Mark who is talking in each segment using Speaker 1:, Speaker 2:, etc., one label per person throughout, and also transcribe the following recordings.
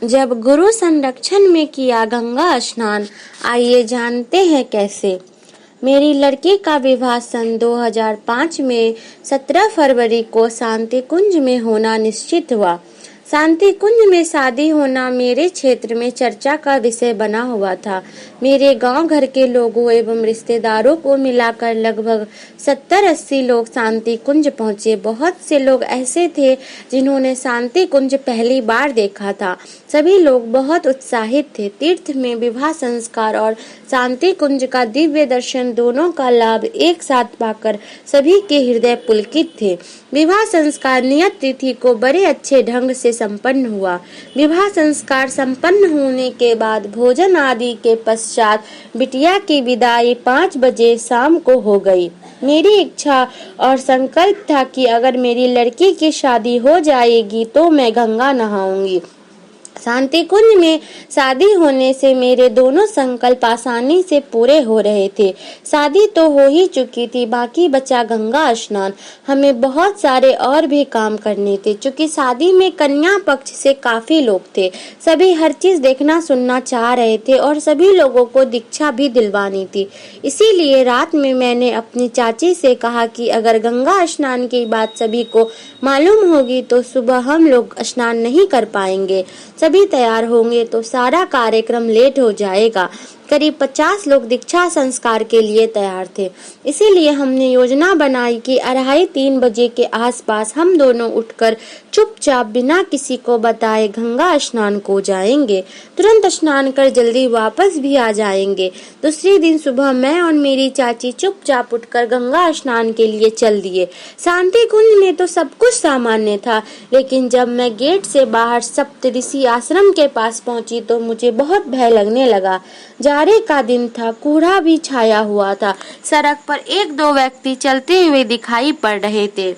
Speaker 1: जब गुरु संरक्षण में किया गंगा स्नान, आइए जानते हैं कैसे। मेरी लड़की का विवाह सन 2005 में 17 फरवरी को शांति कुंज में होना निश्चित हुआ। शांति कुंज में शादी होना मेरे क्षेत्र में चर्चा का विषय बना हुआ था। मेरे गांव घर के लोगों एवं रिश्तेदारों को मिलाकर लगभग 70-80 लोग शांति कुंज पहुंचे। बहुत से लोग ऐसे थे जिन्होंने शांति कुंज पहली बार देखा था। सभी लोग बहुत उत्साहित थे। तीर्थ में विवाह संस्कार और शांति कुंज का दिव्य दर्शन दोनों का लाभ एक साथ पाकर सभी के हृदय पुलकित थे। विवाह संस्कार नियत तिथि को बड़े अच्छे ढंग से संपन्न हुआ। विवाह संस्कार संपन्न होने के बाद भोजन आदि के पश्चात बिटिया की विदाई 5 बजे शाम को हो गई। मेरी इच्छा और संकल्प था कि अगर मेरी लड़की की शादी हो जाएगी तो मैं गंगा नहाऊंगी। शांति कुंज में शादी होने से मेरे दोनों संकल्प आसानी से पूरे हो रहे थे। शादी तो हो ही चुकी थी, बाकी बचा गंगा स्नान। हमें बहुत सारे और भी काम करने थे। चूंकि शादी में कन्या पक्ष से काफी लोग थे, सभी हर चीज देखना सुनना चाह रहे थे और सभी लोगों को दीक्षा भी दिलवानी थी। इसीलिए रात में मैंने अपनी चाची से कहा कि अगर गंगा स्नान की बात सभी को मालूम होगी तो सुबह हम लोग स्नान नहीं कर पाएंगे। सभी तैयार होंगे तो सारा कार्यक्रम लेट हो जाएगा। करीब 50 लोग दीक्षा संस्कार के लिए तैयार थे। इसीलिए हमने योजना बनाई कि 2:30-3 बजे के आसपास हम दोनों उठकर चुपचाप बिना किसी को बताए गंगा स्नान को जाएंगे। तुरंत स्नान कर जल्दी वापस भी आ जाएंगे। दूसरे दिन सुबह मैं और मेरी चाची चुपचाप उठकर गंगा स्नान के लिए चल दिए। शांति कुंज में तो सब कुछ सामान्य था, लेकिन जब मैं गेट से बाहर सप्तऋषि आश्रम के पास पहुंची तो मुझे बहुत भय लगने लगा। जाड़े का दिन था, कोहरा भी छाया हुआ था। सड़क पर 1-2 व्यक्ति चलते हुए दिखाई पड़ रहे थे।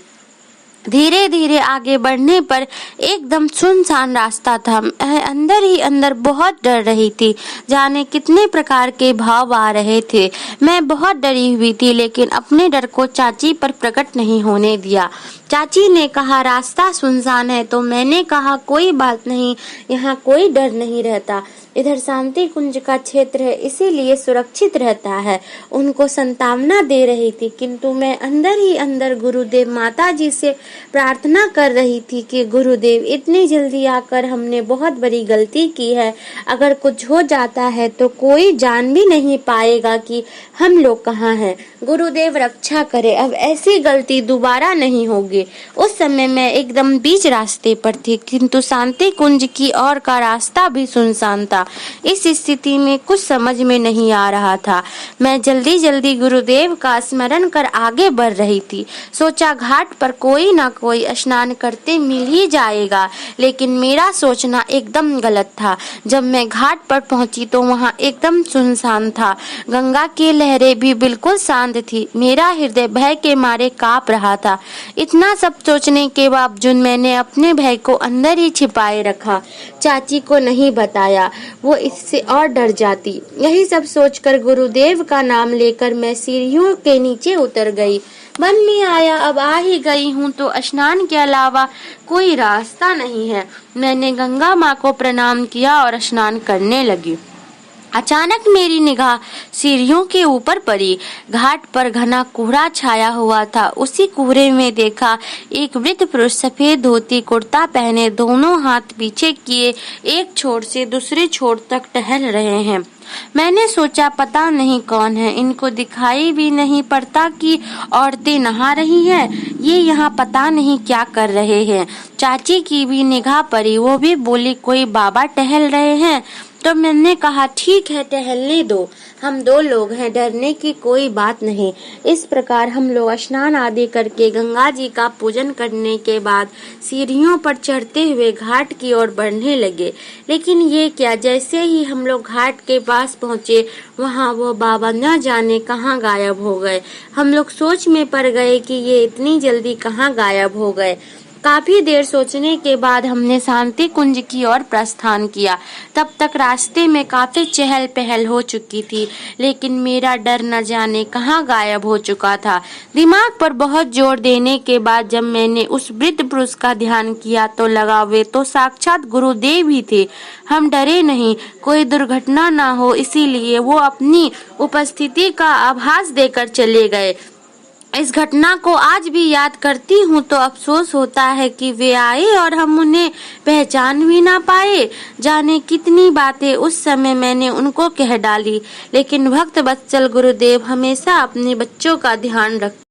Speaker 1: धीरे धीरे आगे बढ़ने पर एकदम सुनसान रास्ता था। मैं अंदर ही अंदर बहुत डर रही थी। जाने कितने प्रकार के भाव आ रहे थे। मैं बहुत डरी हुई थी, लेकिन अपने डर को चाची पर प्रकट नहीं होने दिया। चाची ने कहा रास्ता सुनसान है, तो मैंने कहा कोई बात नहीं, यहाँ कोई डर नहीं रहता। इधर शांति कुंज का क्षेत्र है, इसीलिए सुरक्षित रहता है। उनको संतावना दे रही थी, किंतु मैं अंदर ही अंदर गुरुदेव माता जी से प्रार्थना कर रही थी कि गुरुदेव इतनी जल्दी आकर हमने बहुत बड़ी गलती की है। अगर कुछ हो जाता है तो कोई जान भी नहीं पाएगा कि हम लोग कहाँ हैं। गुरुदेव रक्षा करे, अब ऐसी गलती दोबारा नहीं होगी। उस समय मैं एकदम बीच रास्ते पर थी, किंतु शांति कुंज की ओर का रास्ता भी सुनसान था। इस स्थिति में कुछ समझ में नहीं आ रहा था। मैं जल्दी जल्दी गुरुदेव का स्मरण कर आगे बढ़ रही थी। सोचा घाट पर कोई ना कोई स्नान करते मिल ही जाएगा, लेकिन मेरा सोचना एकदम गलत था। जब मैं घाट पर पहुंची तो वहां एकदम सुनसान था। गंगा की लहरें भी बिल्कुल शांत थी। मेरा हृदय भय के मारे कांप रहा था। इतना सब सोचने के बावजूद मैंने अपने भय को अंदर ही छिपाए रखा। चाची को नहीं बताया, वो इससे और डर जाती। यही सब सोचकर गुरुदेव का नाम लेकर मैं सीढ़ियों के नीचे उतर गई। मन में आया अब आ ही गई हूँ तो स्नान के अलावा कोई रास्ता नहीं है। मैंने गंगा माँ को प्रणाम किया और स्नान करने लगी। अचानक मेरी निगाह सीढ़ियों के ऊपर पड़ी। घाट पर घना कोहरा छाया हुआ था। उसी कोहरे में देखा एक वृद्ध पुरुष सफेद धोती कुर्ता पहने दोनों हाथ पीछे किए एक छोर से दूसरे छोर तक टहल रहे हैं। मैंने सोचा पता नहीं कौन है, इनको दिखाई भी नहीं पड़ता कि औरतें नहा रही हैं। ये यहाँ पता नहीं क्या कर रहे हैं। चाची की भी निगाह पड़ी, वो भी बोली कोई बाबा टहल रहे हैं। तो मैंने कहा ठीक है टहलने दो, हम 2 लोग हैं, डरने की कोई बात नहीं। इस प्रकार हम लोग स्नान आदि करके गंगा जी का पूजन करने के बाद सीढ़ियों पर चढ़ते हुए घाट की ओर बढ़ने लगे। लेकिन ये क्या, जैसे ही हम लोग घाट के पास पहुँचे वहाँ वो बाबा न जाने कहाँ गायब हो गए। हम लोग सोच में पड़ गए कि ये इतनी जल्दी कहाँ गायब हो गए। काफी देर सोचने के बाद हमने शांति कुंज की ओर प्रस्थान किया। तब तक रास्ते में काफी चहल पहल हो चुकी थी, लेकिन मेरा डर न जाने कहाँ गायब हो चुका था। दिमाग पर बहुत जोर देने के बाद जब मैंने उस वृद्ध पुरुष का ध्यान किया तो लगा वे तो साक्षात गुरुदेव ही थे। हम डरे नहीं, कोई दुर्घटना न हो इसीलिए वो अपनी उपस्थिति का आभास देकर चले गए। इस घटना को आज भी याद करती हूँ तो अफसोस होता है कि वे आए और हम उन्हें पहचान भी ना पाए। जाने कितनी बातें उस समय मैंने उनको कह डाली, लेकिन भक्त वत्सल गुरुदेव हमेशा अपने बच्चों का ध्यान रखते